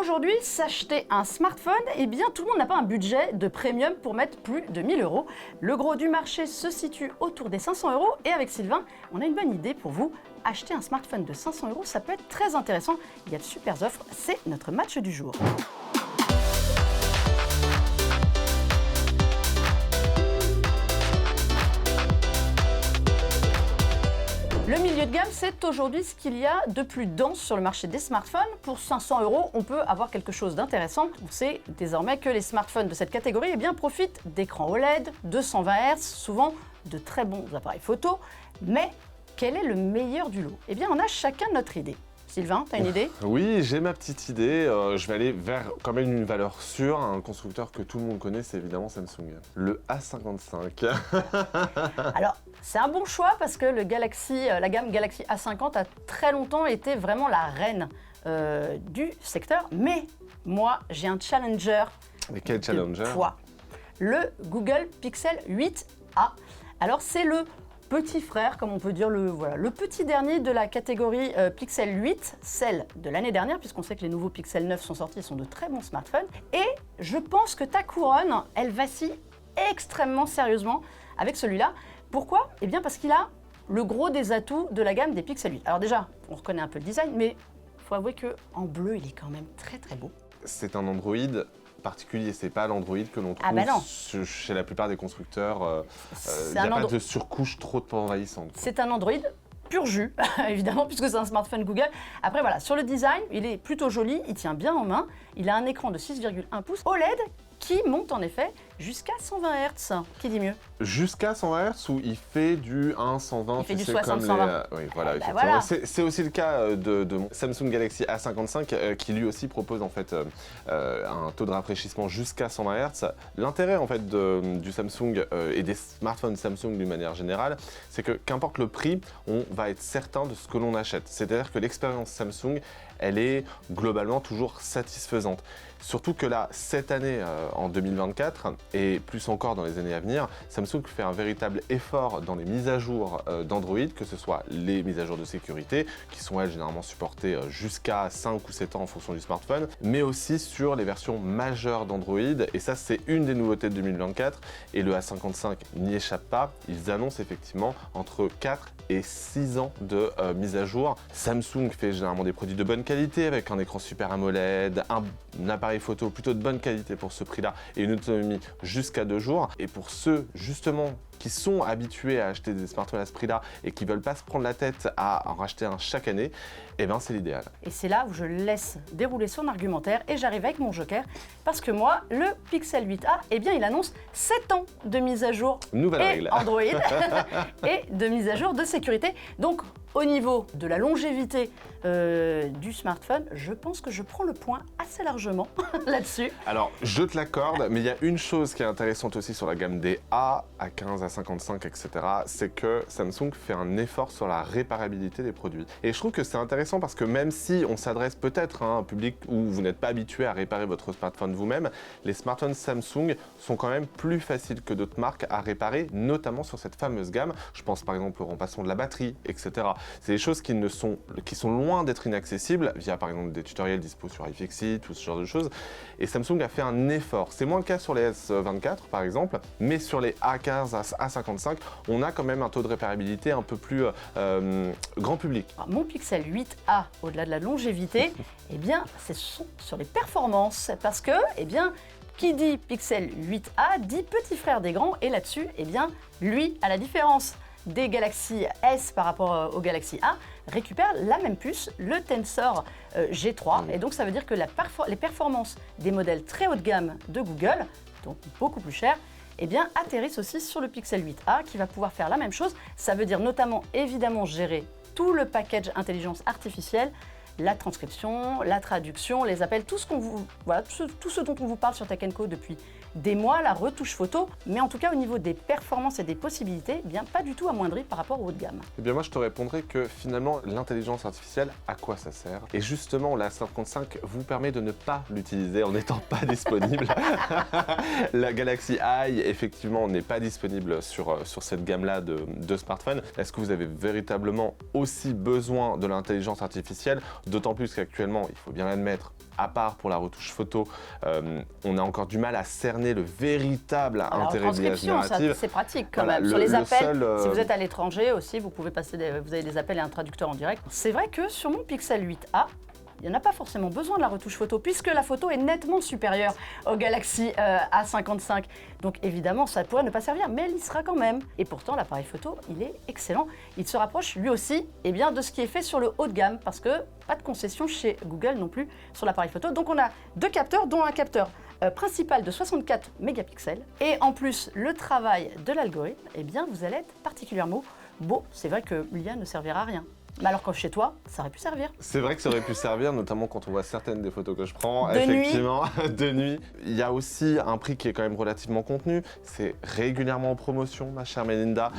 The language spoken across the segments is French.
Aujourd'hui, s'acheter un smartphone, eh bien tout le monde n'a pas un budget de premium pour mettre plus de 1000 €. Le gros du marché se situe autour des 500 € et avec Sylvain, on a une bonne idée pour vous. Acheter un smartphone de 500 €, ça peut être très intéressant. Il y a de super offres, c'est notre match du jour. Le milieu de gamme, c'est aujourd'hui ce qu'il y a de plus dense sur le marché des smartphones. Pour 500 €, on peut avoir quelque chose d'intéressant. On sait désormais que les smartphones de cette catégorie profitent d'écrans OLED, de 120 Hz, souvent de très bons appareils photo. Mais quel est le meilleur du lot? Eh bien, on a chacun notre idée. Sylvain, tu as une idée? Oui, j'ai ma petite idée. Je vais aller vers quand même une valeur sûre. Un constructeur que tout le monde connaît, c'est évidemment Samsung. Le A55. Alors, c'est un bon choix parce que la gamme Galaxy A50 a très longtemps été vraiment la reine du secteur. Mais moi, j'ai un challenger. Mais quel challenger? Le Google Pixel 8a. Alors, c'est le petit frère, comme on peut dire, le petit dernier de la catégorie Pixel 8, celle de l'année dernière, puisqu'on sait que les nouveaux Pixel 9 sont sortis, ils sont de très bons smartphones. Et je pense que ta couronne, elle vacille extrêmement sérieusement avec celui-là. Pourquoi? Eh bien parce qu'il a le gros des atouts de la gamme des Pixel 8. Alors déjà, on reconnaît un peu le design, mais il faut avouer qu'en bleu, il est quand même très très beau. C'est un Android particulier, c'est pas l'Android que l'on trouve chez la plupart des constructeurs. Il n'y a pas de surcouche trop envahissante. C'est un Android pur jus, évidemment, puisque c'est un smartphone Google. Après voilà, sur le design, il est plutôt joli, il tient bien en main. Il a un écran de 6,1 pouces OLED qui monte en effet jusqu'à 120 Hz. Qui dit mieux? Jusqu'à 120 Hz ou il fait du 1-120? Il fait du 60-120. Oui, voilà, Voilà. C'est aussi le cas de Samsung Galaxy A55 qui lui aussi propose en fait un taux de rafraîchissement jusqu'à 120 Hz. L'intérêt en fait du Samsung et des smartphones Samsung d'une manière générale, c'est que qu'importe le prix, on va être certain de ce que l'on achète. C'est-à-dire que l'expérience Samsung, elle est globalement toujours satisfaisante. Surtout que là, cette année, en 2024, et plus encore dans les années à venir, Samsung fait un véritable effort dans les mises à jour d'Android, que ce soit les mises à jour de sécurité, qui sont elles généralement supportées jusqu'à 5 ou 7 ans en fonction du smartphone, mais aussi sur les versions majeures d'Android, et ça c'est une des nouveautés de 2024, et le A55 n'y échappe pas. Ils annoncent effectivement entre 4 et 6 ans de mise à jour. Samsung fait généralement des produits de bonne qualité, avec un écran Super AMOLED, un appareil photo plutôt de bonne qualité pour ce prix-là et une autonomie jusqu'à 2 jours. Et pour ceux justement qui sont habitués à acheter des smartphones à ce prix-là et qui ne veulent pas se prendre la tête à en racheter un chaque année, eh ben c'est l'idéal. Et c'est là où je laisse dérouler son argumentaire et j'arrive avec mon joker parce que moi, le Pixel 8a, eh bien il annonce 7 ans de mise à jour Android et de mise à jour de sécurité. Donc au niveau de la longévité du smartphone, je pense que je prends le point assez largement là-dessus. Alors, je te l'accorde, mais il y a une chose qui est intéressante aussi sur la gamme des A, A15, A55, etc., c'est que Samsung fait un effort sur la réparabilité des produits. Et je trouve que c'est intéressant parce que même si on s'adresse peut-être à un public où vous n'êtes pas habitué à réparer votre smartphone vous-même, les smartphones Samsung sont quand même plus faciles que d'autres marques à réparer, notamment sur cette fameuse gamme. Je pense par exemple au remplacement de la batterie, etc. C'est des choses qui sont loin d'être inaccessibles via par exemple des tutoriels dispo sur iFixit ou ce genre de choses. Et Samsung a fait un effort. C'est moins le cas sur les S24 par exemple, mais sur les A15, A55, on a quand même un taux de réparabilité un peu plus grand public. Mon Pixel 8a, au-delà de la longévité, eh bien, c'est sur les performances. Parce que, eh bien, qui dit Pixel 8a dit petit frère des grands. Et là-dessus, eh bien, lui, à la différence des Galaxy S par rapport au Galaxy A, récupère la même puce, le Tensor G3. Et donc ça veut dire que les performances des modèles très haut de gamme de Google, donc beaucoup plus chers, eh bien, atterrissent aussi sur le Pixel 8a qui va pouvoir faire la même chose. Ça veut dire notamment évidemment gérer tout le package intelligence artificielle, la transcription, la traduction, les appels, tout ce dont on vous parle sur Tech & Co depuis des mois la retouche photo, mais en tout cas au niveau des performances et des possibilités, eh bien pas du tout amoindri par rapport au haut de gamme. Eh bien moi je te répondrai que finalement l'intelligence artificielle, à quoi ça sert? Et justement la S55 vous permet de ne pas l'utiliser en n'étant pas disponible. La Galaxy Eye effectivement n'est pas disponible sur cette gamme-là de smartphones. Est-ce que vous avez véritablement aussi besoin de l'intelligence artificielle? D'autant plus qu'actuellement, il faut bien l'admettre, à part pour la retouche photo, on a encore du mal à cerner le véritable intérêt de l'IA générative. C'est pratique quand Voilà, même. Sur les appels, seul, si vous êtes à l'étranger aussi, vous pouvez passer vous avez des appels et un traducteur en direct. C'est vrai que sur mon Pixel 8a, il n'y en a pas forcément besoin de la retouche photo puisque la photo est nettement supérieure au Galaxy A55. Donc évidemment, ça pourrait ne pas servir, mais elle y sera quand même. Et pourtant, l'appareil photo, il est excellent. Il se rapproche lui aussi de ce qui est fait sur le haut de gamme parce que pas de concession chez Google non plus sur l'appareil photo. Donc on a 2 capteurs, dont un capteur principal de 64 mégapixels. Et en plus, le travail de l'algorithme, vous allez être particulièrement beau. C'est vrai que l'IA ne servira à rien. Mais alors que chez toi, ça aurait pu servir. C'est vrai que ça aurait pu servir, notamment quand on voit certaines des photos que je prends. De effectivement, de nuit. Il y a aussi un prix qui est quand même relativement contenu. C'est régulièrement en promotion, ma chère Melinda,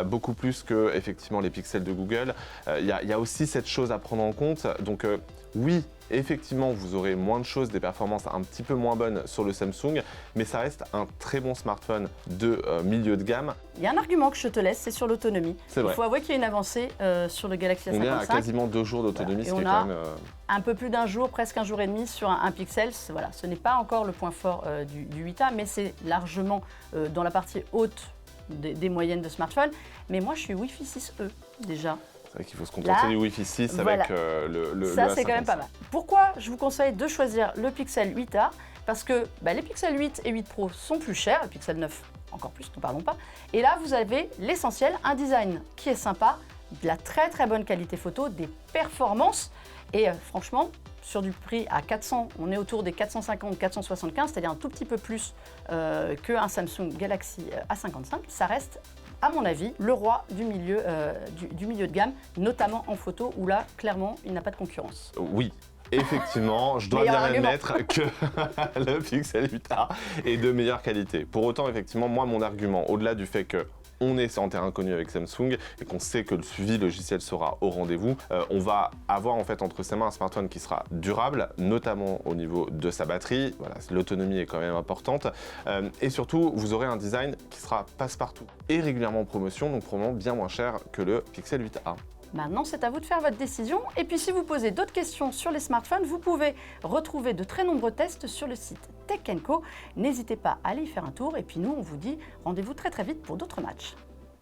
beaucoup plus que effectivement les pixels de Google. Il y a aussi cette chose à prendre en compte. Donc oui, effectivement, vous aurez moins de choses, des performances un petit peu moins bonnes sur le Samsung, mais ça reste un très bon smartphone de milieu de gamme. Il y a un argument que je te laisse, c'est sur l'autonomie. C'est vrai. Il faut avouer qu'il y a une avancée sur le Galaxy A55. On est à quasiment 2 jours d'autonomie, voilà. ce qui est quand même... un peu plus d'un jour, presque un jour et demi sur un Pixel. Voilà, ce n'est pas encore le point fort du 8A, mais c'est largement dans la partie haute des moyennes de smartphones. Mais moi, je suis Wi-Fi 6E déjà. C'est vrai qu'il faut se contenter du Wi-Fi 6 voilà. avec le Ça, c'est A55. quand même pas mal. Pourquoi je vous conseille de choisir le Pixel 8A? Parce que les Pixel 8 et 8 Pro sont plus chers, le Pixel 9 encore plus, n'en parlons pas. Et là, vous avez l'essentiel, un design qui est sympa, de la très très bonne qualité photo, des performances. Et franchement, sur du prix à 400, on est autour des 450, 475, c'est-à-dire un tout petit peu plus qu'un Samsung Galaxy A55. Ça reste, à mon avis, le roi du milieu de gamme, notamment en photo, où là, clairement, il n'a pas de concurrence. Oui. Effectivement, je dois bien admettre que le Pixel 8a est de meilleure qualité. Pour autant, effectivement, moi, mon argument, au-delà du fait que on est en terrain connu avec Samsung et qu'on sait que le suivi logiciel sera au rendez-vous, on va avoir en fait entre ses mains un smartphone qui sera durable, notamment au niveau de sa batterie. Voilà, l'autonomie est quand même importante. Et surtout, vous aurez un design qui sera passe-partout et régulièrement en promotion, donc probablement bien moins cher que le Pixel 8a. Maintenant, c'est à vous de faire votre décision. Et puis, si vous posez d'autres questions sur les smartphones, vous pouvez retrouver de très nombreux tests sur le site Tech & Co. N'hésitez pas à aller y faire un tour. Et puis nous, on vous dit rendez-vous très très vite pour d'autres matchs.